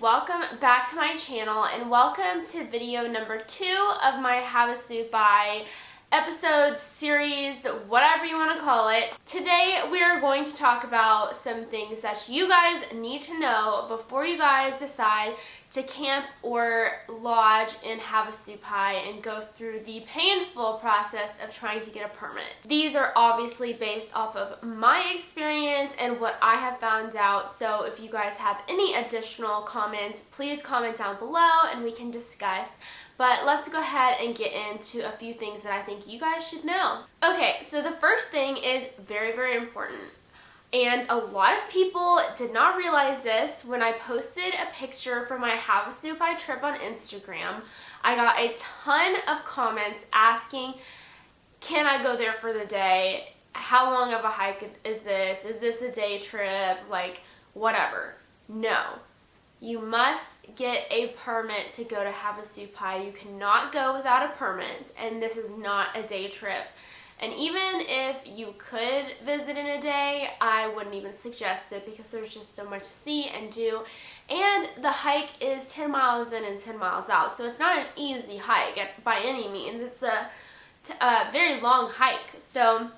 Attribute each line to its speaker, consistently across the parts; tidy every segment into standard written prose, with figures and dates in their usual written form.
Speaker 1: welcome back to my channel and welcome to video number 2 of my Havasupai episode series, whatever you want to call it. Today we are going to talk about some things that you guys need to know before you guys decide to camp or lodge in Havasupai and go through the painful process of trying to get a permit. These are obviously based off of my experience and what I have found out, so if you guys have any additional comments, please comment down below and we can discuss. But let's go ahead and get into a few things that I think you guys should know. Okay, so the first thing is very, very important. And a lot of people did not realize this. When I posted a picture from my Havasupai trip on Instagram, I got a ton of comments asking, can I go there for the day? How long of a hike is this? Is this a day trip? Like, whatever. No. You must get a permit to go to Havasupai. You cannot go without a permit, and this is not a day trip. And even if you could visit in a day, I wouldn't even suggest it because there's just so much to see and do. And the hike is 10 miles in and 10 miles out, so it's not an easy hike by any means. It's a very long hike, so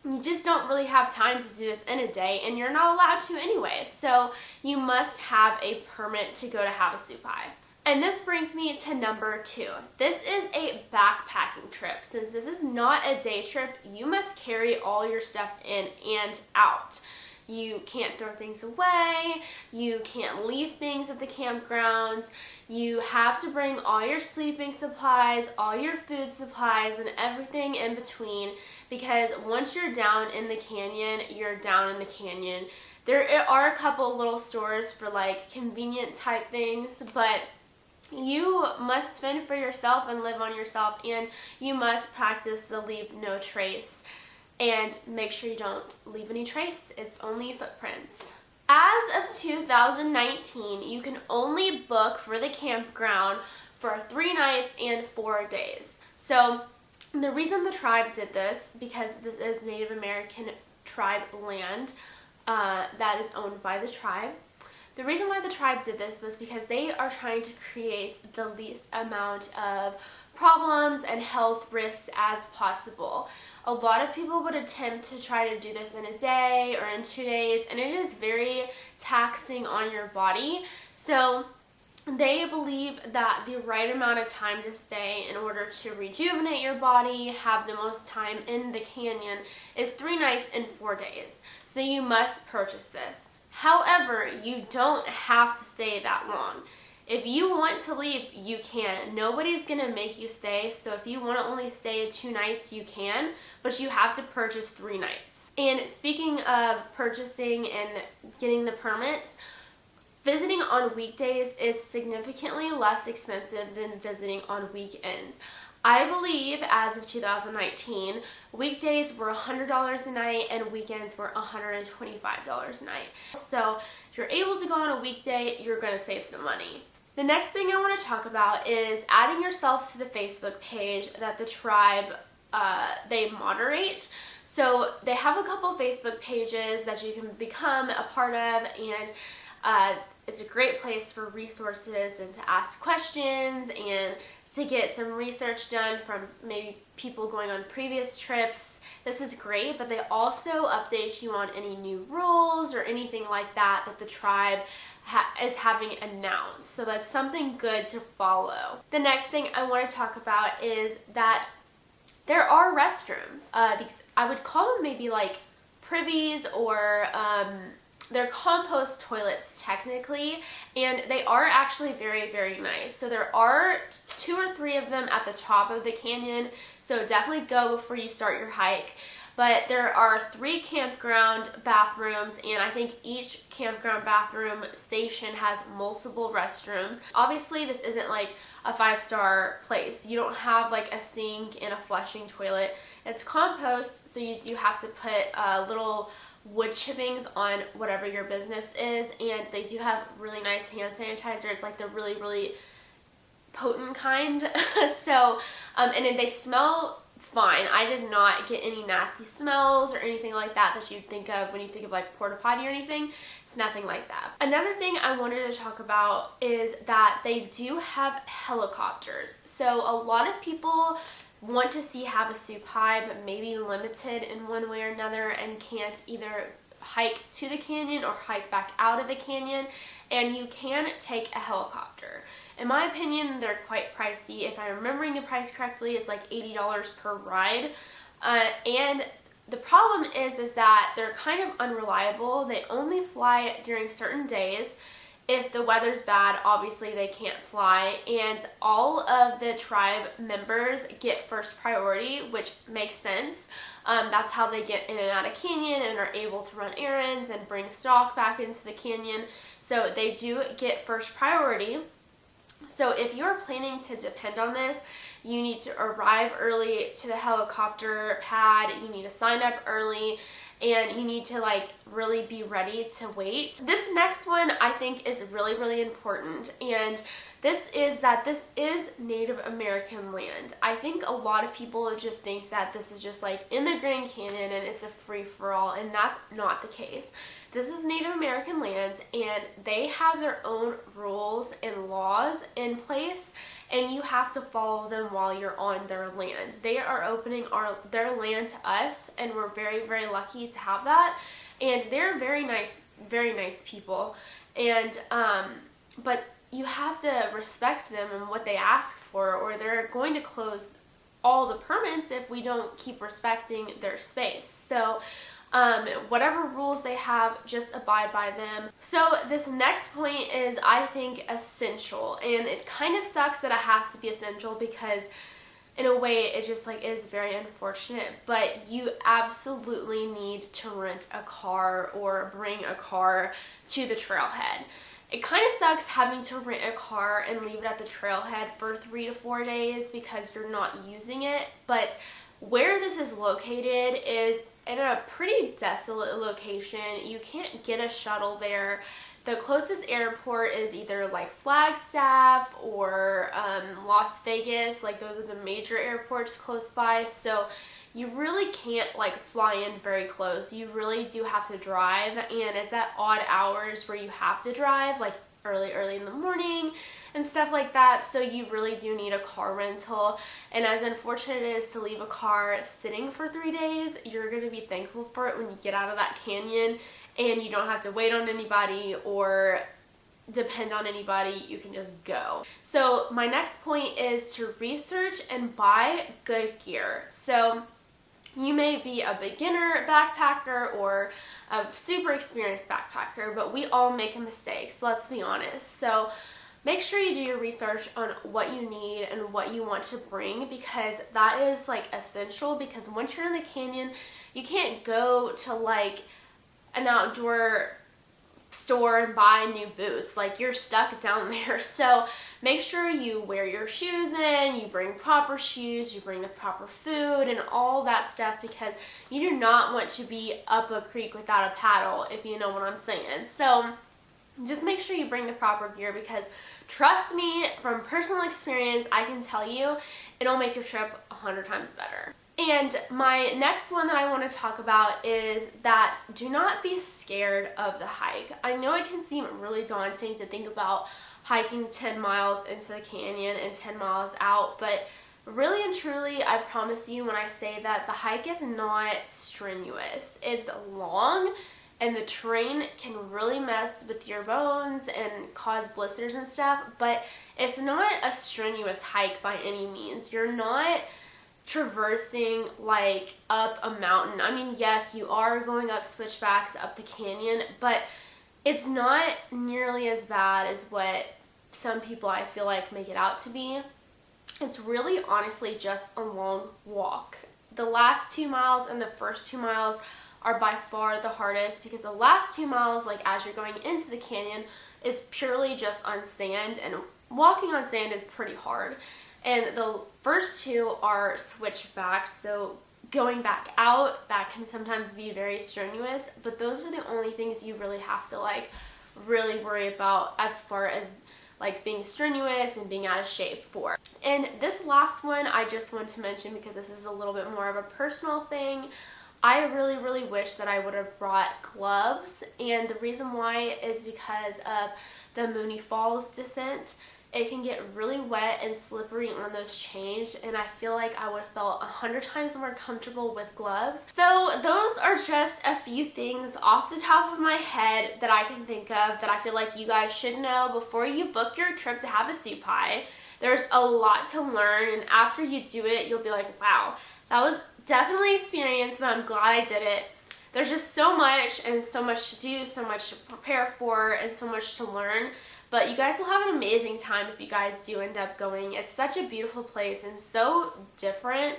Speaker 1: you just don't really have time to do this in a day, and you're not allowed to anyway. So you must have a permit to go to Havasupai. And this brings me to number 2. This is a backpacking trip. Since this is not a day trip, you must carry all your stuff in and out. You can't throw things away, you can't leave things at the campground, you have to bring all your sleeping supplies, all your food supplies, and everything in between, because once you're down in the canyon, you're down in the canyon. There are a couple little stores for like convenient type things, but you must fend for yourself and live on yourself, and you must practice the leave no trace. And make sure you don't leave any trace. It's only footprints. As of 2019, you can only book for the campground for 3 nights and 4 days. So the reason the tribe did this, because this is Native American tribe land that is owned by the tribe. The reason why the tribe did this was because they are trying to create the least amount of problems and health risks as possible. A lot of people would attempt to try to do this in a day or in 2 days, and it is very taxing on your body. So they believe that the right amount of time to stay in order to rejuvenate your body, have the most time in the canyon, is 3 nights and 4 days. So you must purchase this. However, you don't have to stay that long. If you want to leave, you can. Nobody's going to make you stay, so if you want to only stay 2 nights, you can, but you have to purchase 3 nights. And speaking of purchasing and getting the permits, visiting on weekdays is significantly less expensive than visiting on weekends. I believe as of 2019, weekdays were $100 a night and weekends were $125 a night. So if you're able to go on a weekday, you're going to save some money. The next thing I want to talk about is adding yourself to the Facebook page that the tribe, they moderate. So they have a couple Facebook pages that you can become a part of, and it's a great place for resources and to ask questions and to get some research done from maybe people going on previous trips. This is great, but they also update you on any new rules or anything like that that the tribe is having announced. So that's something good to follow. The next thing I want to talk about is that there are restrooms. These, I would call them maybe like privies, or they're compost toilets technically, and they are actually very, very nice. So there are 2 or 3 of them at the top of the canyon, so definitely go before you start your hike. But there are 3 campground bathrooms, and I think each campground bathroom station has multiple restrooms. Obviously, this isn't like a 5-star place. You don't have like a sink and a flushing toilet. It's compost, so you do have to put little wood chippings on whatever your business is, and they do have really nice hand sanitizer. It's like the really, really potent kind. So, and then they smell fine. I did not get any nasty smells or anything like that that you'd think of when you think of like porta potty or anything. It's nothing like that. Another thing I wanted to talk about is that they do have helicopters. So a lot of people want to see Havasupai, but maybe limited in one way or another and can't either hike to the canyon or hike back out of the canyon, and you can take a helicopter. In my opinion, they're quite pricey. If I'm remembering the price correctly, it's like $80 per ride. And the problem is that they're kind of unreliable. They only fly during certain days. If the weather's bad, obviously they can't fly, and all of the tribe members get first priority, which makes sense. That's how they get in and out of canyon and are able to run errands and bring stock back into the canyon. So they do get first priority. So if you're planning to depend on this, you need to arrive early to the helicopter pad, you need to sign up early, and you need to like really be ready to wait. This next one I think is really, really important, and this is Native American land. I think a lot of people just think that this is just like in the Grand Canyon and it's a free-for-all, and that's not the case. This is Native American land, and they have their own rules and laws in place, and you have to follow them while you're on their land. They are opening their land to us, and we're very, very lucky to have that. And they're very nice people. And but you have to respect them and what they ask for, or they're going to close all the permits if we don't keep respecting their space. So whatever rules they have, just abide by them. So this next point is, I think, essential, and it kind of sucks that it has to be essential because in a way it just like is very unfortunate, but you absolutely need to rent a car or bring a car to the trailhead. It kind of sucks having to rent a car and leave it at the trailhead for 3 to 4 days because you're not using it, but where this is located is in a pretty desolate location. You can't get a shuttle there. The closest airport is either like Flagstaff or Las Vegas. Like those are the major airports close by. So you really can't like fly in very close. You really do have to drive, and it's at odd hours where you have to drive, like early in the morning and stuff like that. So you really do need a car rental, and as unfortunate it is to leave a car sitting for 3 days, you're going to be thankful for it when you get out of that canyon and you don't have to wait on anybody or depend on anybody. You can just go. So my next point is to research and buy good gear. So you may be a beginner backpacker or a super experienced backpacker, but we all make mistakes, let's be honest. So make sure you do your research on what you need and what you want to bring, because that is like essential, because once you're in the canyon, you can't go to like an outdoor store and buy new boots. Like, you're stuck down there. So make sure you wear your shoes in, you bring proper shoes, you bring the proper food and all that stuff, because you do not want to be up a creek without a paddle, if you know what I'm saying. So just make sure you bring the proper gear, because trust me, from personal experience, I can tell you it'll make your trip 100 times better. And my next one that I want to talk about is that do not be scared of the hike. I know it can seem really daunting to think about hiking 10 miles into the canyon and 10 miles out, but really and truly, I promise you when I say that the hike is not strenuous. It's long, and the terrain can really mess with your bones and cause blisters and stuff, but it's not a strenuous hike by any means. You're not traversing like up a mountain. I mean, yes, you are going up switchbacks up the canyon, but it's not nearly as bad as what some people, I feel like, make it out to be. It's really honestly just a long walk. The last 2 miles and the first 2 miles are by far the hardest, because the last 2 miles, like as you're going into the canyon, is purely just on sand, and walking on sand is pretty hard. And the first 2 are switchbacks, so going back out, that can sometimes be very strenuous, but those are the only things you really have to like really worry about as far as like being strenuous and being out of shape for. And this last one I just want to mention because this is a little bit more of a personal thing. I really wish that I would have brought gloves, and the reason why is because of the Mooney Falls descent. It can get really wet and slippery on those chains, and I feel like I would have felt 100 times more comfortable with gloves. So those are just a few things off the top of my head that I can think of that I feel like you guys should know before you book your trip to Havasupai. There's a lot to learn, and after you do it, you'll be like, wow, that was definitely an experience, but I'm glad I did it. There's just so much and so much to do, so much to prepare for, and so much to learn. But you guys will have an amazing time if you guys do end up going. It's such a beautiful place and so different,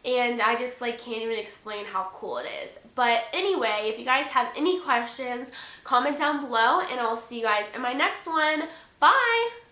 Speaker 1: and I just like can't even explain how cool it is. But anyway, if you guys have any questions, comment down below, and I'll see you guys in my next one. Bye!